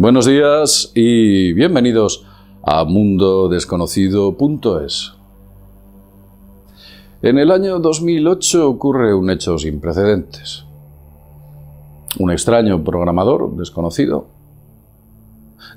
Buenos días y bienvenidos a mundodesconocido.es. En el año 2008 ocurre un hecho sin precedentes. Un extraño programador desconocido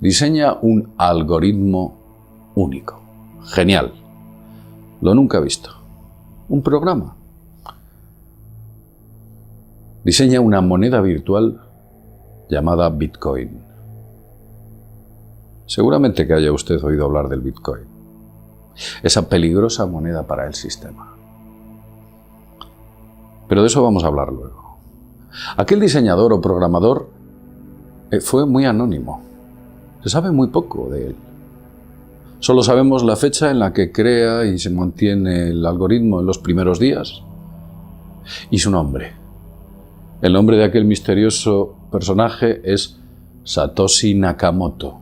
diseña un algoritmo único, genial, lo nunca visto, un programa. Diseña una moneda virtual llamada Bitcoin. Seguramente que haya usted oído hablar del Bitcoin, esa peligrosa moneda para el sistema. Pero de eso vamos a hablar luego. Aquel diseñador o programador fue muy anónimo. Se sabe muy poco de él. Solo sabemos la fecha en la que crea y se mantiene el algoritmo en los primeros días y su nombre. El nombre de aquel misterioso personaje es Satoshi Nakamoto.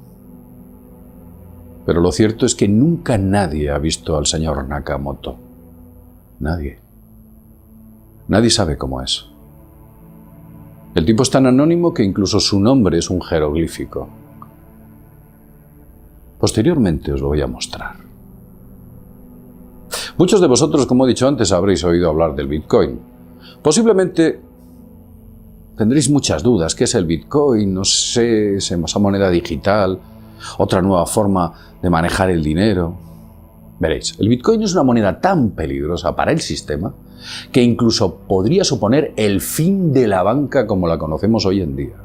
Pero lo cierto es que nunca nadie ha visto al señor Nakamoto. Nadie. Nadie sabe cómo es. El tipo es tan anónimo que incluso su nombre es un jeroglífico. Posteriormente os lo voy a mostrar. Muchos de vosotros, como he dicho antes, habréis oído hablar del Bitcoin. Posiblemente tendréis muchas dudas. ¿Qué es el Bitcoin? No sé, esa moneda digital, otra nueva forma de manejar el dinero. Veréis, el Bitcoin es una moneda tan peligrosa para el sistema que incluso podría suponer el fin de la banca como la conocemos hoy en día.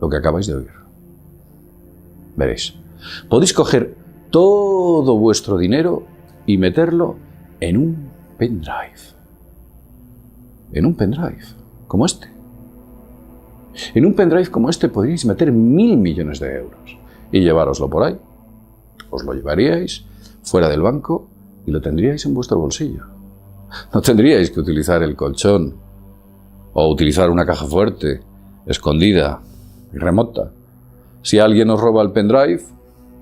Lo que acabáis de oír. Veréis, podéis coger todo vuestro dinero y meterlo en un pendrive. En un pendrive, como este. En un pendrive como este podríais meter 1.000 millones de euros y llevároslo por ahí. Os lo llevaríais fuera del banco y lo tendríais en vuestro bolsillo. No tendríais que utilizar el colchón o utilizar una caja fuerte, escondida y remota. Si alguien os roba el pendrive,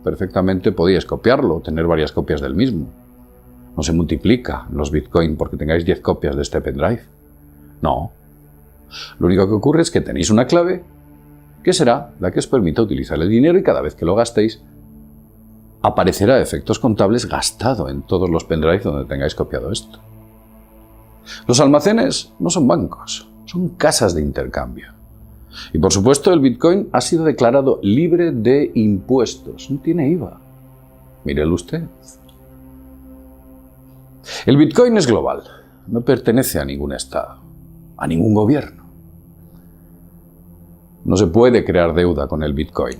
perfectamente podíais copiarlo, tener varias copias del mismo. No se multiplica los Bitcoin porque tengáis 10 copias de este pendrive. No. Lo único que ocurre es que tenéis una clave que será la que os permita utilizar el dinero y cada vez que lo gastéis aparecerá a efectos contables gastado en todos los pendrives donde tengáis copiado esto. Los almacenes no son bancos, son casas de intercambio. Y por supuesto el Bitcoin ha sido declarado libre de impuestos, no tiene IVA. Mírelo usted. El Bitcoin es global, no pertenece a ningún estado, a ningún gobierno. No se puede crear deuda con el Bitcoin.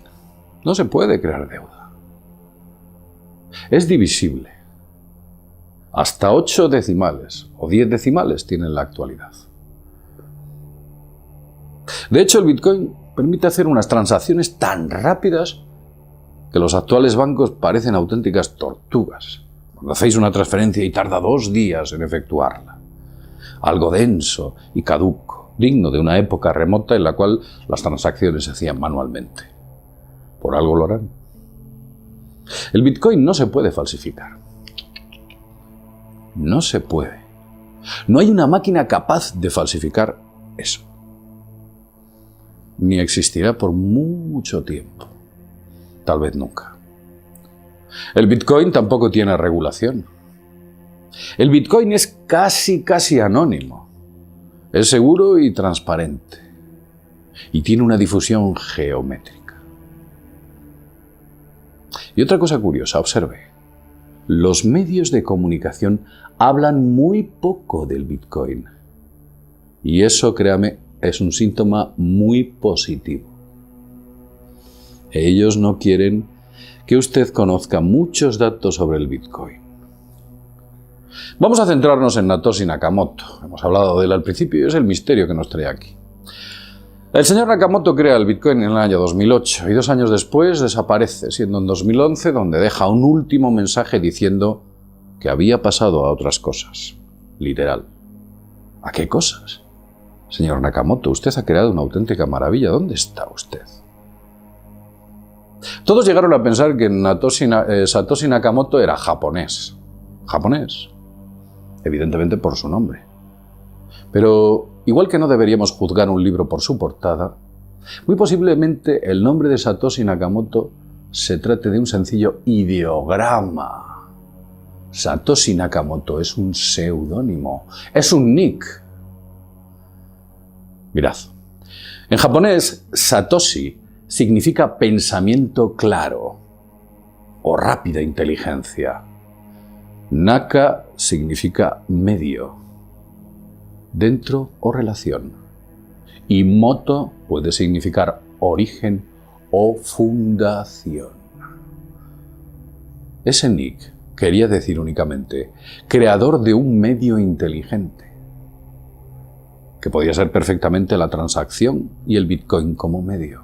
No se puede crear deuda. Es divisible. Hasta 8 decimales o 10 decimales tiene en la actualidad. De hecho, el Bitcoin permite hacer unas transacciones tan rápidas que los actuales bancos parecen auténticas tortugas. Cuando hacéis una transferencia y tarda 2 días en efectuarla. Algo denso y caduco, digno de una época remota en la cual las transacciones se hacían manualmente. Por algo lo harán. El Bitcoin no se puede falsificar. No se puede. No hay una máquina capaz de falsificar eso. Ni existirá por mucho tiempo. Tal vez nunca. El Bitcoin tampoco tiene regulación. El Bitcoin es casi anónimo. Es seguro y transparente. Y tiene una difusión geométrica. Y otra cosa curiosa, observe. Los medios de comunicación hablan muy poco del Bitcoin. Y eso, créame, es un síntoma muy positivo. Ellos no quieren que usted conozca muchos datos sobre el Bitcoin. Vamos a centrarnos en Satoshi Nakamoto. Hemos hablado de él al principio y es el misterio que nos trae aquí. El señor Nakamoto crea el Bitcoin en el año 2008 y 2 años después desaparece, siendo en 2011 donde deja un último mensaje diciendo que había pasado a otras cosas. Literal. ¿A qué cosas? Señor Nakamoto, usted ha creado una auténtica maravilla. ¿Dónde está usted? Todos llegaron a pensar que Satoshi Nakamoto era japonés. Japonés. Evidentemente por su nombre. Pero igual que no deberíamos juzgar un libro por su portada, Muy posiblemente el nombre de Satoshi Nakamoto se trate de un sencillo ideograma. Satoshi Nakamoto es un seudónimo, es un nick. Mirad, en japonés, Satoshi significa pensamiento claro o rápida inteligencia. Naka significa medio, dentro o relación. Y moto puede significar origen o fundación. Ese nick quería decir únicamente creador de un medio inteligente, que podía ser perfectamente la transacción y el Bitcoin como medio.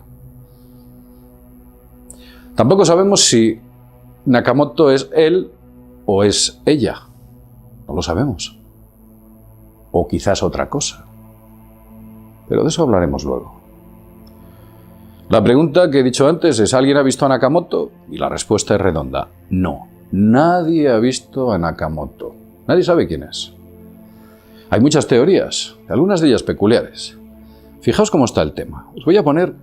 Tampoco sabemos si Nakamoto es él o es ella. No lo sabemos. O quizás otra cosa. Pero de eso hablaremos luego. La pregunta que he dicho antes es: ¿alguien ha visto a Nakamoto? Y la respuesta es redonda: no. Nadie ha visto a Nakamoto. Nadie sabe quién es. Hay muchas teorías, algunas de ellas peculiares. Fijaos cómo está el tema. Os voy a poner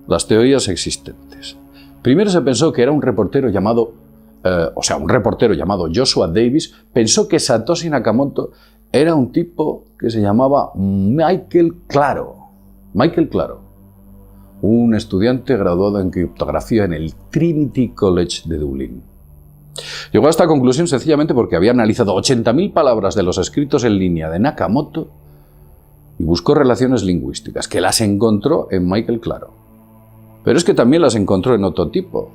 las teorías existentes. Primero se pensó que era un reportero llamado, Joshua Davis, pensó que Satoshi Nakamoto era un tipo que se llamaba Michael Claro. Michael Claro, un estudiante graduado en criptografía en el Trinity College de Dublín. Llegó a esta conclusión sencillamente porque había analizado 80.000 palabras de los escritos en línea de Nakamoto y buscó relaciones lingüísticas, que las encontró en Michael Claro. Pero es que también las encontró en otro tipo,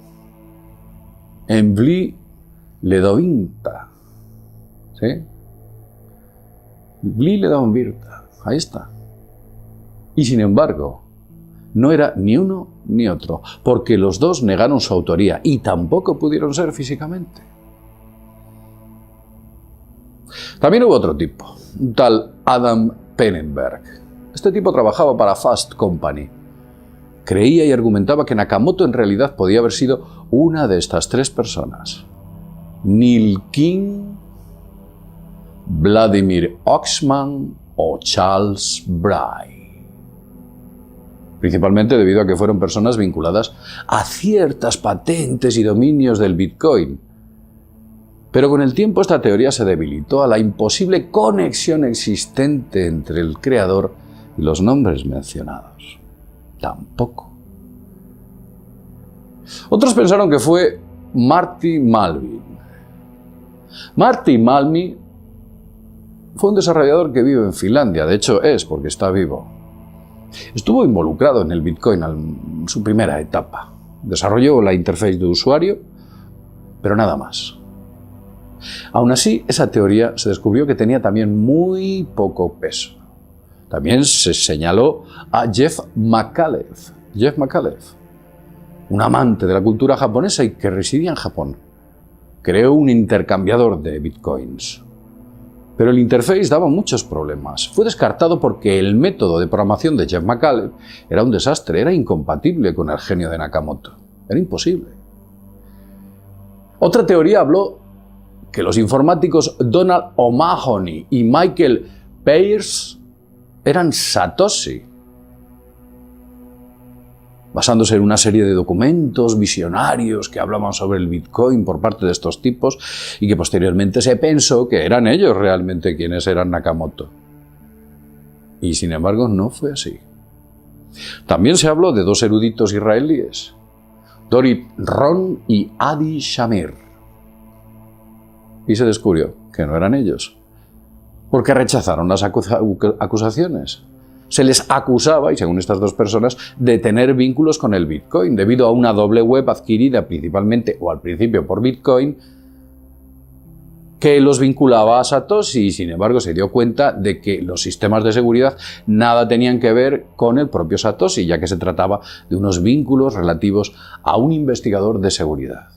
en Vli Ledovinta. ¿Sí? Vli Ledovinta, ahí está. Y sin embargo, no era ni uno ni otro, porque los dos negaron su autoría y tampoco pudieron ser físicamente. También hubo otro tipo, un tal Adam Pennenberg. Este tipo trabajaba para Fast Company. Creía y argumentaba que Nakamoto en realidad podía haber sido una de estas tres personas: Neil King, Vladimir Oxman o Charles Bray. Principalmente debido a que fueron personas vinculadas a ciertas patentes y dominios del Bitcoin. Pero con el tiempo esta teoría se debilitó a la imposible conexión existente entre el creador y los nombres mencionados. Tampoco. Otros pensaron que fue Marty Malmin. Marty Malmin fue un desarrollador que vive en Finlandia, de hecho es porque está vivo. Estuvo involucrado en el Bitcoin en su primera etapa. Desarrolló la interfaz de usuario, pero nada más. Aún así, esa teoría se descubrió que tenía también muy poco peso. También se señaló a Jeff McAuliffe, un amante de la cultura japonesa y que residía en Japón. Creó un intercambiador de bitcoins. Pero el interface daba muchos problemas. Fue descartado porque el método de programación de Jeff McAuliffe era un desastre, era incompatible con el genio de Nakamoto. Era imposible. Otra teoría habló que los informáticos Donald O'Mahony y Michael Peirce eran Satoshi, basándose en una serie de documentos visionarios que hablaban sobre el Bitcoin por parte de estos tipos y que posteriormente se pensó que eran ellos realmente quienes eran Nakamoto. Y sin embargo no fue así. También se habló de dos eruditos israelíes, Dorit Ron y Adi Shamir. Y se descubrió que no eran ellos, porque rechazaron las acusaciones. Se les acusaba, y según estas dos personas, de tener vínculos con el Bitcoin, debido a una doble web adquirida principalmente o al principio por Bitcoin, que los vinculaba a Satoshi, y sin embargo se dio cuenta de que los sistemas de seguridad nada tenían que ver con el propio Satoshi, ya que se trataba de unos vínculos relativos a un investigador de seguridad.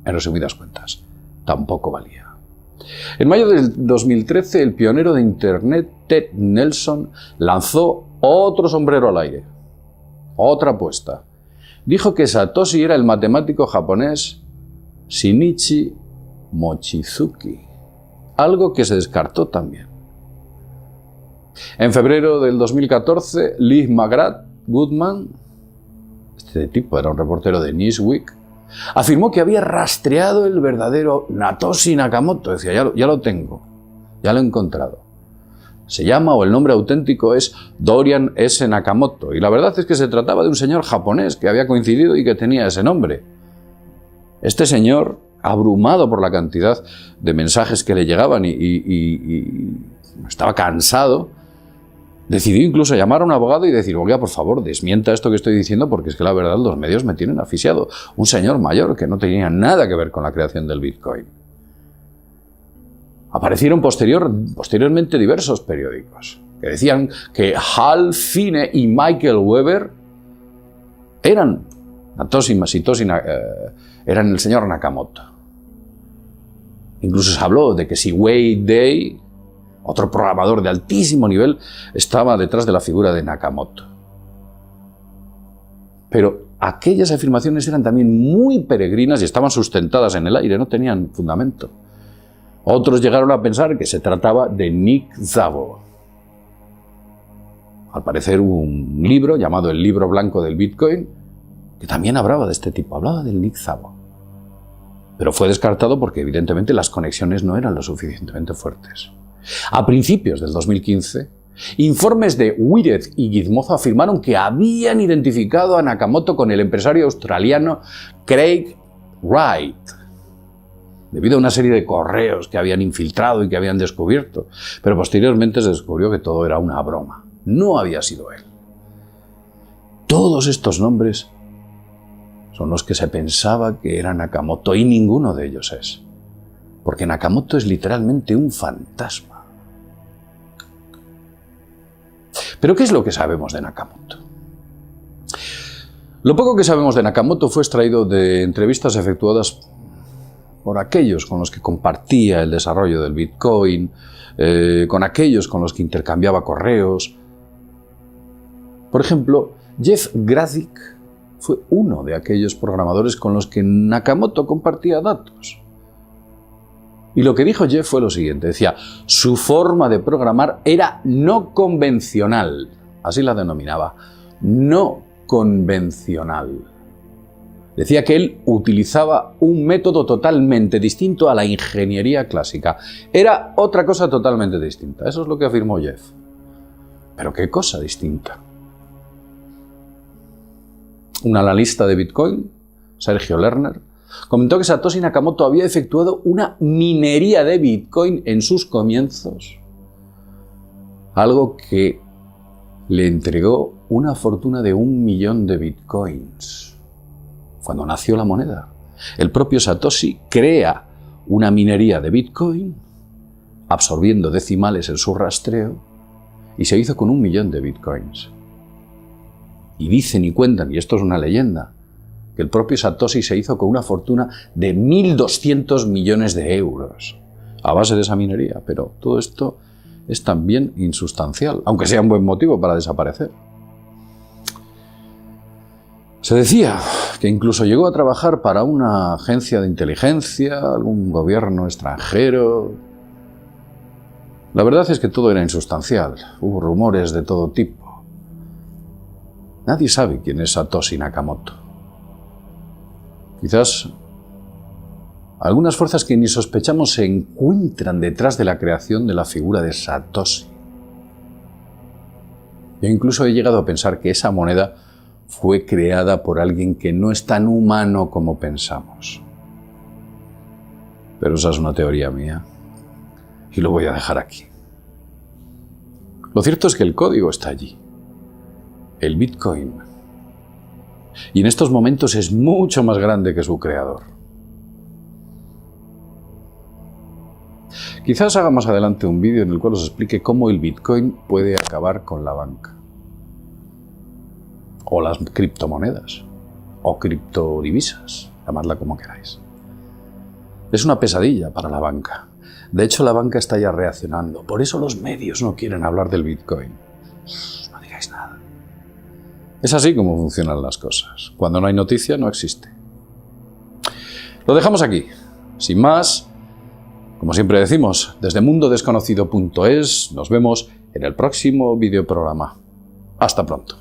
En resumidas cuentas, tampoco valía. En mayo del 2013, el pionero de Internet, Ted Nelson, lanzó otro sombrero al aire, otra apuesta. Dijo que Satoshi era el matemático japonés Shinichi Mochizuki, algo que se descartó también. En febrero del 2014, Lee McGrath Goodman, este tipo era un reportero de Newsweek, afirmó que había rastreado el verdadero Satoshi Nakamoto. Decía, ya lo tengo, ya lo he encontrado. Se llama, o el nombre auténtico es Dorian S. Nakamoto, y la verdad es que se trataba de un señor japonés que había coincidido y que tenía ese nombre. Este señor, abrumado por la cantidad de mensajes que le llegaban y estaba cansado, decidió incluso llamar a un abogado y decir, oiga, por favor, desmienta esto que estoy diciendo porque es que la verdad los medios me tienen asfixiado. Un señor mayor que no tenía nada que ver con la creación del Bitcoin. Aparecieron posteriormente diversos periódicos que decían que Hal Finney y Michael Weber eran eran el señor Nakamoto. Incluso se habló de que si Wade Day, otro programador de altísimo nivel, estaba detrás de la figura de Nakamoto. Pero aquellas afirmaciones eran también muy peregrinas y estaban sustentadas en el aire, no tenían fundamento. Otros llegaron a pensar que se trataba de Nick Szabo. Al parecer hubo un libro llamado El Libro Blanco del Bitcoin que también hablaba de este tipo, hablaba del Nick Szabo. Pero fue descartado porque evidentemente las conexiones no eran lo suficientemente fuertes. A principios del 2015, informes de Wired y Gizmodo afirmaron que habían identificado a Nakamoto con el empresario australiano Craig Wright, debido a una serie de correos que habían infiltrado y que habían descubierto, pero posteriormente se descubrió que todo era una broma, no había sido él. Todos estos nombres son los que se pensaba que era Nakamoto y ninguno de ellos es, porque Nakamoto es literalmente un fantasma. ¿Pero qué es lo que sabemos de Nakamoto? Lo poco que sabemos de Nakamoto fue extraído de entrevistas efectuadas por aquellos con los que compartía el desarrollo del Bitcoin, con aquellos con los que intercambiaba correos. Por ejemplo, Jeff Gradick fue uno de aquellos programadores con los que Nakamoto compartía datos. Y lo que dijo Jeff fue lo siguiente, decía, su forma de programar era no convencional, así la denominaba, no convencional. Decía que él utilizaba un método totalmente distinto a la ingeniería clásica. Era otra cosa totalmente distinta. Eso es lo que afirmó Jeff. ¿Pero qué cosa distinta? Un analista de Bitcoin, Sergio Lerner, comentó que Satoshi Nakamoto había efectuado una minería de Bitcoin en sus comienzos. Algo que le entregó una fortuna de 1 millón de Bitcoins. Cuando nació la moneda, el propio Satoshi crea una minería de Bitcoin, absorbiendo decimales en su rastreo, y se hizo con 1 millón de Bitcoins. Y dicen y cuentan, y esto es una leyenda, que el propio Satoshi se hizo con una fortuna de 1.200 millones de euros a base de esa minería. Pero todo esto es también insustancial, aunque sea un buen motivo para desaparecer. Se decía que incluso llegó a trabajar para una agencia de inteligencia, algún gobierno extranjero. La verdad es que todo era insustancial, hubo rumores de todo tipo. Nadie sabe quién es Satoshi Nakamoto. Quizás algunas fuerzas que ni sospechamos se encuentran detrás de la creación de la figura de Satoshi. Yo incluso he llegado a pensar que esa moneda fue creada por alguien que no es tan humano como pensamos. Pero esa es una teoría mía y lo voy a dejar aquí. Lo cierto es que el código está allí, el Bitcoin, y en estos momentos es mucho más grande que su creador. Quizás haga más adelante un vídeo en el cual os explique cómo el Bitcoin puede acabar con la banca, o las criptomonedas, o criptodivisas, llamadla como queráis. Es una pesadilla para la banca. De hecho, la banca está ya reaccionando. Por eso los medios no quieren hablar del Bitcoin. No digáis nada. Es así como funcionan las cosas. Cuando no hay noticia, no existe. Lo dejamos aquí. Sin más, como siempre decimos, desde mundodesconocido.es nos vemos en el próximo videoprograma. Hasta pronto.